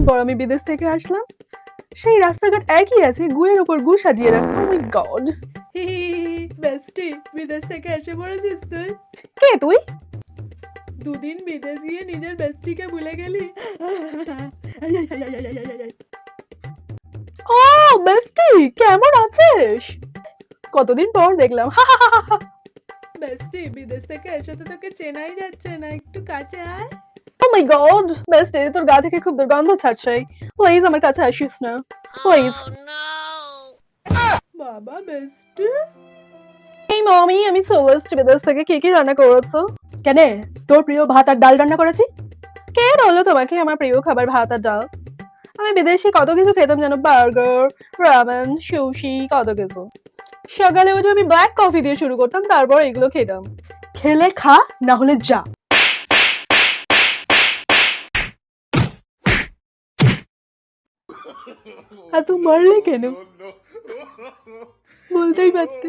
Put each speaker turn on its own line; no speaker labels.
পর আমি বিদেশ থেকে আসলাম, সেই রাস্তাঘাট একই আছে, গুয়ের ওপর গু সাজিয়ে রাখা। ও মাই গড!
বেস্টি, বিদেশ থেকে এসে পড়েছিস তুই?
কে তুই?
দুদিন বিদেশ গিয়ে নিজের বেস্টিকে ভুলে গেলি?
ও বেস্টি, কেমন আছিস? কতদিন পর দেখলাম।
বেস্টি, বিদেশ থেকে এসে তো তোকে চেনাই যাচ্ছে না, একটু কাছে আয়।
ও মাই গড বেস্টি, তোর গা থেকে খুব দুর্গন্ধ ছাড়ছে, প্লিজ আমার কাছে আসিস না, প্লিজ।
বাবা বেস্টি,
এই মমি, আমি চলে এসেছি বিদেশ থেকে। কি কি রান্না করেছো? কেন, তোর প্রিয় ভাত আর ডাল রান্না করেছি। কে বললো তোমাকে আমার প্রিয় খাবার ভাত আর ডাল? আমি বিদেশে কত কিছু খেতাম জানো, বার্গার, রামেন, সুশি, কত কিছু। সকালে উঠে আমি ব্ল্যাক কফি দিয়ে শুরু করতাম, তারপর এগুলো খেতাম। খেলে খা, না হলে যা। এত মারলে কেন? বলতেই পারতে।